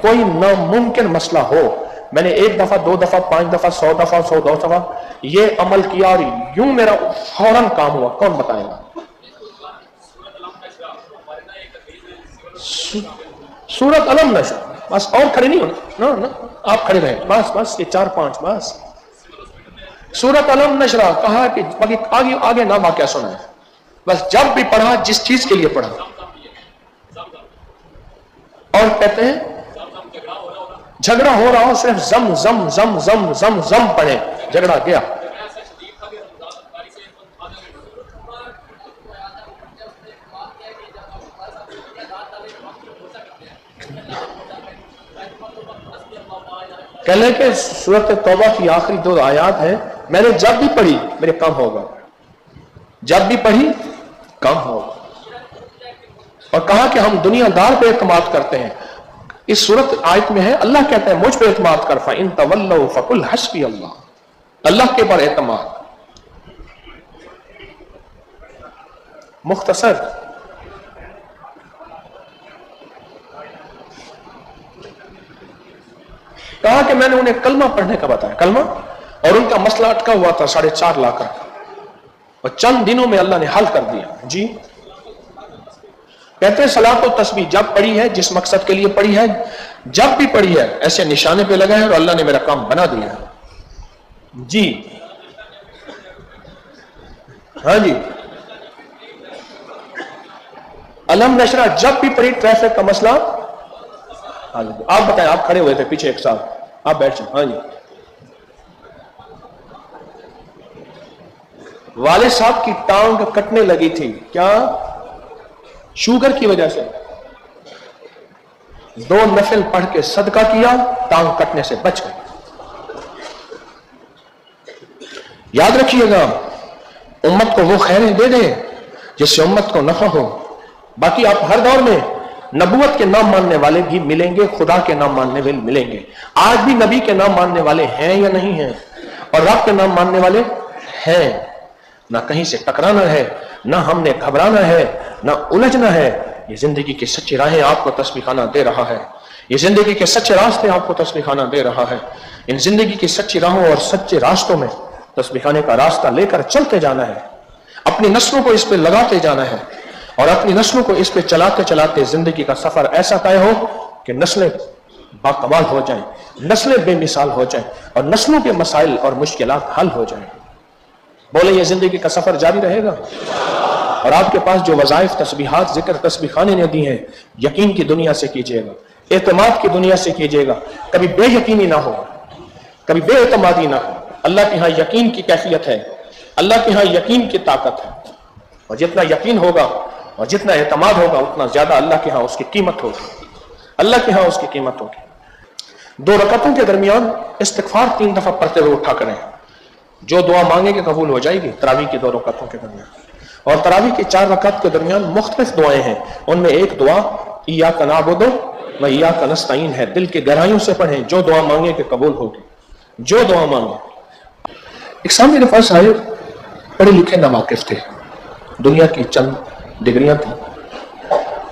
کوئی ناممکن مسئلہ ہو، میں نے 1 دفعہ 2 دفعہ 5 دفعہ 100 دفعہ 100 دفعہ یہ عمل کیا اور یوں میرا فوراً کام ہوا، کون بتائے گا؟ سورت علم نشرح، بس اور کھڑے نہیں ہونا، نا آپ کھڑے رہیں، بس یہ 4-5 بس. سورت علم نشرح کہا کہ آگے نہ واقعہ سنا ہے، بس جب بھی پڑھا جس چیز کے لیے پڑھا، اور کہتے ہیں جھگڑا ہو رہا ہو صرف زم زم زم زم زم زم پڑھے، جھگڑا گیا. کہنے کہ سورۃ توبہ کی آخری 2 آیات ہیں، میں نے جب بھی پڑھی میرے کام ہوگا، جب بھی پڑھی کام ہوگا. اور کہا کہ ہم دنیا دار پہ اعتماد کرتے ہیں. اس صورت آیت میں ہے اللہ کہتا ہے مجھ پہ اعتماد کر، فَإِن تَوَلَّوْا فَقُلْ حَسْبِيَ اللَّهُ، اللہ کے پر اعتماد. مختصر کہا کہ میں نے انہیں کلمہ پڑھنے کا بتایا، کلمہ، اور ان کا مسئلہ اٹکا ہوا تھا 4.5 لاکھ کا، اور چند دنوں میں اللہ نے حل کر دیا. جی کہتے ہیں صلاۃ و تسبیح جب پڑھی ہے، جس مقصد کے لیے پڑھی ہے، جب بھی پڑھی ہے ایسے نشانے پہ لگا ہے اور اللہ نے میرا کام بنا دیا ہے. جی ہاں جی علم نشرہ جب بھی پڑھی، ٹریفک کا مسئلہ. آپ بتائیں، آپ کھڑے ہوئے تھے پیچھے ایک ساتھ، آپ بیٹھ جائیں. ہاں جی والد صاحب کی ٹانگ کٹنے لگی تھی، کیا؟ شوگر کی وجہ سے. 2 نفل پڑھ کے صدقہ کیا، ٹانگ کٹنے سے بچ گئے. یاد رکھیے گا امت کو وہ خیریں دے دیں جس سے امت کو نفع ہو. باقی آپ ہر دور میں نبوت کے نام ماننے والے بھی ملیں گے، خدا کے نام ماننے والے ملیں گے. آج بھی نبی کے نام ماننے والے ہیں یا نہیں ہیں؟ اور رب کے نام ماننے والے ہیں. نہ کہیں سے ٹکرانا ہے، نہ ہم نے گھبرانا ہے، نہ الجھنا ہے. یہ زندگی کی سچی راہیں آپ کو تسبیح خانہ دے رہا ہے، یہ زندگی کے سچے راستے آپ کو تسبیح خانہ دے رہا ہے. ان زندگی کی سچی راہوں اور سچے راستوں میں تسبیح خانے کا راستہ لے کر چلتے جانا ہے، اپنی نسلوں کو اس پہ لگاتے جانا ہے، اور اپنی نسلوں کو اس پہ چلاتے چلاتے زندگی کا سفر ایسا طے ہو کہ نسلیں باکمال ہو جائیں، نسلیں بے مثال ہو جائیں، اور نسلوں کے مسائل اور مشکلات حل ہو جائیں. بولے یہ زندگی کا سفر جاری رہے گا. اور آپ کے پاس جو وظائف تسبیحات ذکر تسبیح خانے نے دی ہیں، یقین کی دنیا سے کیجیے گا، اعتماد کی دنیا سے کیجیے گا. کبھی بے یقینی نہ ہو، کبھی بے اعتمادی نہ ہو. اللہ کے ہاں یقین کی کیفیت ہے، اللہ کے ہاں یقین کی طاقت ہے. اور جتنا یقین ہوگا اور جتنا اعتماد ہوگا اتنا زیادہ اللہ کے ہاں اس کی قیمت ہوگی، اللہ کے ہاں اس کی قیمت ہوگی. 2 رکعتوں کے درمیان استغفار 3 دفعہ پڑھتے ہوئے اٹھا کریں. جو دعا مانگے کہ قبول ہو جائے گی. تراویح کی 2 رکعتوں کے درمیان اور تراویح کی 4 رکعت کے درمیان مختلف دعائیں ہیں. ان میں ایک دعا ایاک نعبد و ایاک نستعین ہے. دل کے گہرائیوں سے پڑھیں، جو دعا مانگے کہ قبول ہوگی، جو دعا مانگے. ایک سامنے میرے پاس آئے، پڑھے لکھے ناواقف تھے، دنیا کی چند ڈگریاں تھیں،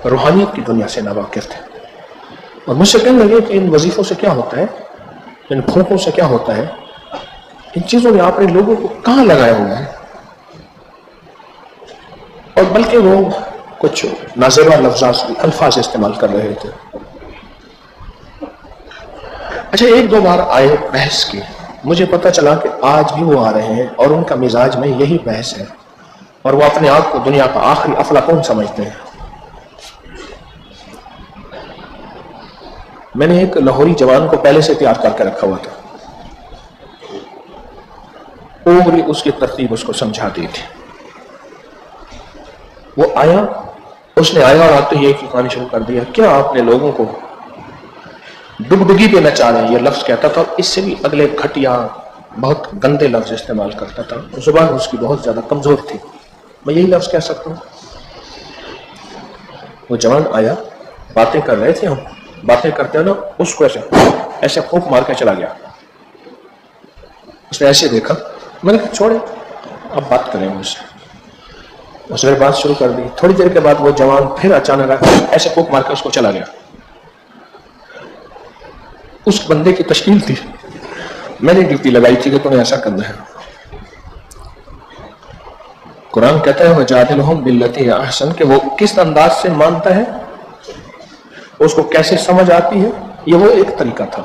روحانیت کی دنیا سے ناواقف تھے، اور مجھ سے کہنے لگے کہ ان وظیفوں سے کیا ہوتا ہے، ان پھونکوں سے کیا ہوتا ہے، ان چیزوں نے آپ نے لوگوں کو کہاں لگایا ہوا ہے. اور بلکہ وہ کچھ نازیبا الفاظ استعمال کر رہے تھے. اچھا 1-2 بار آئے، بحث کی، مجھے پتہ چلا کہ آج بھی وہ آ رہے ہیں اور ان کا مزاج میں یہی بحث ہے، اور وہ اپنے آپ کو دنیا کا آخری افلاطون سمجھتے ہیں. میں نے ایک لاہوری جوان کو پہلے سے تیار کر کے رکھا ہوا تھا، پوری اس کی ترتیب اس کو سمجھا دی تھی. وہ آیا، اس نے آیا اور آتے ہی ایک کہانی شروع کر دیا، کیا آپ نے لوگوں کو ڈگڈگی پہ نچا رہے ہیں، یہ لفظ کہتا تھا. اس سے بھی اگلے گھٹیا بہت گندے لفظ استعمال کرتا تھا، زبان اس کی بہت زیادہ کمزور تھی، میں یہی لفظ کہہ سکتا ہوں. وہ جوان آیا، باتیں کر رہے تھے، ہم باتیں کرتے ہیں نا، اس کو ایسے پھونک مار کے چلا گیا. اس نے ایسے دیکھا، میں نے کہا چھوڑے اب بات کریں مجھ سے. اس نے بات شروع کر دی. تھوڑی دیر کے بعد وہ جوان پھر اچانک ایسے پھونک مار کے اس کو چلا گیا. اس بندے کی تشکیل تھی، میں نے ڈیوٹی لگائی تھی کہ تمہیں ایسا کرنا ہے۔ قرآن کہتا ہے وَجَادِلْهُمْ بِالَّتِي هِيَ أَحْسَنُ کہ وہ کس انداز سے مانتا ہے، اس کو کیسے سمجھ آتی ہے، یہ وہ ایک طریقہ تھا۔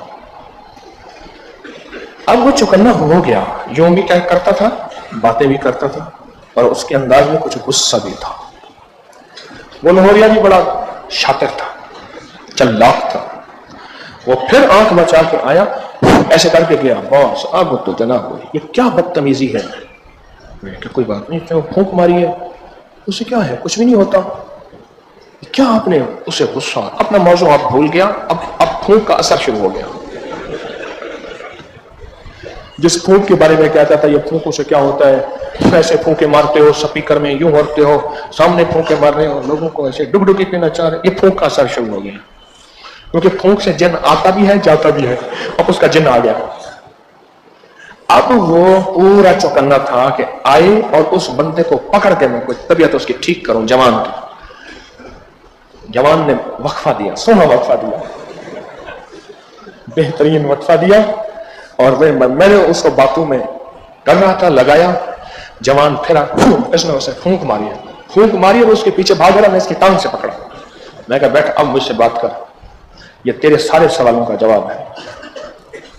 اب وہ چکنا ہو گیا، یوں بھی کیا کرتا تھا، باتیں بھی کرتا تھا، اور اس کے انداز میں کچھ غصہ بھی تھا۔ وہ لاہوریا بھی بڑا شاطر تھا، چلاک تھا۔ وہ پھر آنکھ بچا کے آیا، ایسے کر کے گیا، باس اب تو جناب یہ کیا بدتمیزی ہے۔ میں نے کہا کوئی بات نہیں، وہ پھونک ماری ہے، اسے کیا ہے، کچھ بھی نہیں ہوتا، کیا آپ نے اسے غصہ، اپنا موضوع آپ بھول گیا، اب پھونک کا اثر شروع ہو گیا۔ جس پھونک کے بارے میں کہتا تھا یہ پھونکوں سے کیا ہوتا ہے، ایسے پھونکے مارتے ہو سپیکر میں، یوں ہوتے ہو، سامنے پھونکے مار رہے ہو، لوگوں کو ایسے ڈب ڈبی پینا چاہ رہے، یہ پھونک کا اثر شروع ہو گیا، کیونکہ پھونک سے جن آتا بھی ہے جاتا بھی ہے، اب اس کا جن آ گیا۔ اب وہ پورا چوکنا تھا کہ آئے اور اس بندے کو پکڑ کے میں کوئی طبیعت اس کی ٹھیک کروں، جوان کی۔ جوان نے وقفہ دیا، سونا وقفہ دیا، بہترین وقفہ دیا، اور میں نے اس کو باتوں میں کر رہا تھا، لگایا، جوان پھرا، اس نے اسے پھونک ماری اور اس کے پیچھے بھاگ رہا، میں اس کی ٹانگ سے پکڑا، میں کہا بیٹھ اب مجھ سے بات کر، یہ تیرے سارے سوالوں کا جواب ہے۔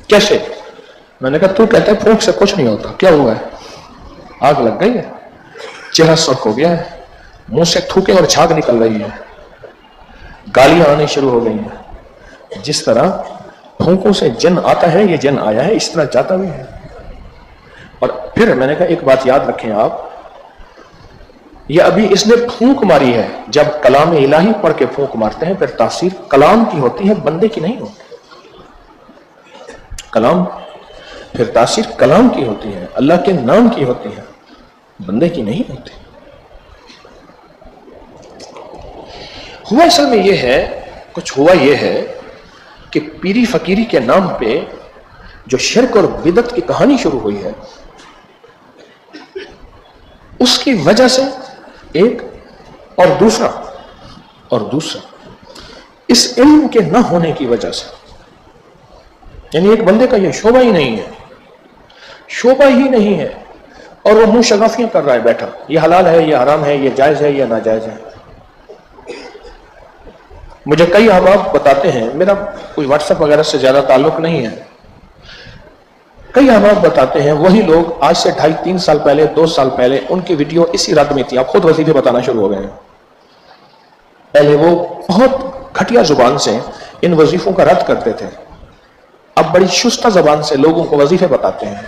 کیسے؟ میں نے کہا تو کہتا ہے پھونک سے کچھ نہیں ہوتا، کیا ہوا ہے؟ آگ لگ گئی ہے، چہرہ سرخ ہو گیا ہے، منہ سے تھوکے اور جھاگ نکل رہی ہے، گالیاں آنی شروع ہو گئی ہیں۔ جس طرح پھونکوں سے جن آتا ہے، یہ جن آیا ہے، اس طرح جاتا بھی ہے۔ اور پھر میں نے کہا ایک بات یاد رکھیں آپ، یہ ابھی اس نے پھونک ماری ہے، جب کلام الہی پڑھ کے پھونک مارتے ہیں پھر تاثیر کلام کی ہوتی ہے، بندے کی نہیں ہوتی۔ کلام پھر تاثیر کلام کی ہوتی ہے، اللہ کے نام کی ہوتی ہے، بندے کی نہیں ہوتی۔ ہوا اصل میں یہ ہے، کچھ ہوا یہ ہے کہ پیری فقیری کے نام پہ جو شرک اور بدعت کی کہانی شروع ہوئی ہے، اس کی وجہ سے ایک اور دوسرا اس علم کے نہ ہونے کی وجہ سے، یعنی ایک بندے کا یہ شعبہ ہی نہیں ہے اور وہ منہ شگافیاں کر رہا ہے بیٹھا، یہ حلال ہے، یہ حرام ہے، یہ جائز ہے، یہ ناجائز ہے۔ مجھے کئی احباب بتاتے ہیں، میرا کوئی واٹس ایپ وغیرہ سے زیادہ تعلق نہیں ہے، کئی احباب بتاتے ہیں وہی لوگ آج سے 2.5-3 سال پہلے، 2 سال پہلے ان کی ویڈیو اسی رد میں تھی، آپ خود وظیفے بتانا شروع ہو گئے ہیں۔ پہلے وہ بہت گھٹیا زبان سے ان وظیفوں کا رد کرتے تھے، اب بڑی شستہ زبان سے لوگوں کو وظیفے بتاتے ہیں۔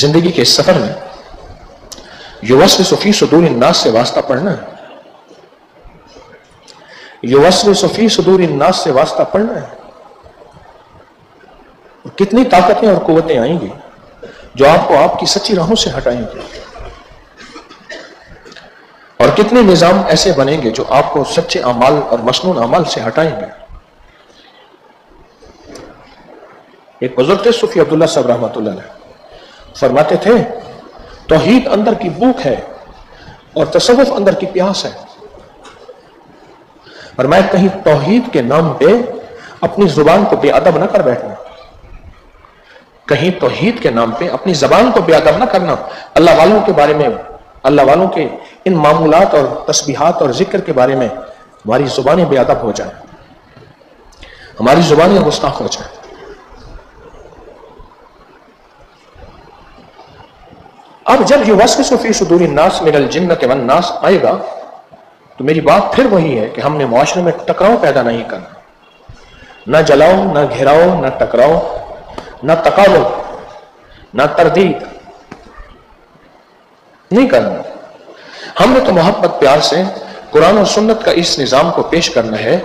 زندگی کے اس سفر میں یوسوس فی صدور الناس سے واسطہ پڑھنا ہے، یوسوس فی صدور الناس سے واسطہ پڑھنا ہے۔ کتنی طاقتیں اور قوتیں آئیں گی جو آپ کو آپ کی سچی راہوں سے ہٹائیں گے، اور کتنے نظام ایسے بنیں گے جو آپ کو سچے اعمال اور مسنون اعمال سے ہٹائیں گے۔ ایک بزرگ تھے صوفی عبداللہ صاحب رحمۃ اللہ علیہ، فرماتے تھے توحید اندر کی بھوک ہے اور تصوف اندر کی پیاس ہے، فرمایا کہیں توحید کے نام پہ اپنی زبان کو بے ادب نہ کر بیٹھنا، کہیں توحید کے نام پہ اپنی زبان کو بے ادب نہ کرنا، اللہ والوں کے بارے میں، اللہ والوں کے ان معمولات اور تسبیحات اور ذکر کے بارے میں ہماری زبانیں بے ادب ہو جائیں، ہماری زبانیں گستاخ ہو جائیں۔ اب جب یوسوس فی صدور الناس من الجنۃ والناس آئے گا تو میری بات پھر وہی ہے کہ ہم نے معاشرے میں ٹکراؤ پیدا نہیں کرنا، نہ جلاؤ، نہ گھیراؤ، نہ ٹکراؤ، نہ تقابل، نہ تردید نہیں کرنا۔ ہم نے تو محبت پیار سے قرآن اور سنت کا اس نظام کو پیش کرنا ہے،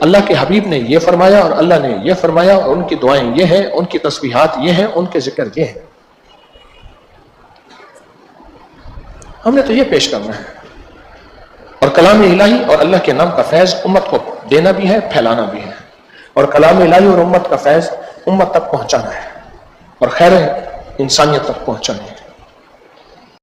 اللہ کے حبیب نے یہ فرمایا اور اللہ نے یہ فرمایا، اور ان کی دعائیں یہ ہیں، ان کی تسبیحات یہ ہیں، ان کے ذکر یہ ہیں، ہم نے تو یہ پیش کرنا ہے۔ اور کلام الہی اور اللہ کے نام کا فیض امت کو دینا بھی ہے، پھیلانا بھی ہے، اور کلام الہی اور امت کا فیض امت تک پہنچانا ہے اور خیر انسانیت تک پہنچانا ہے۔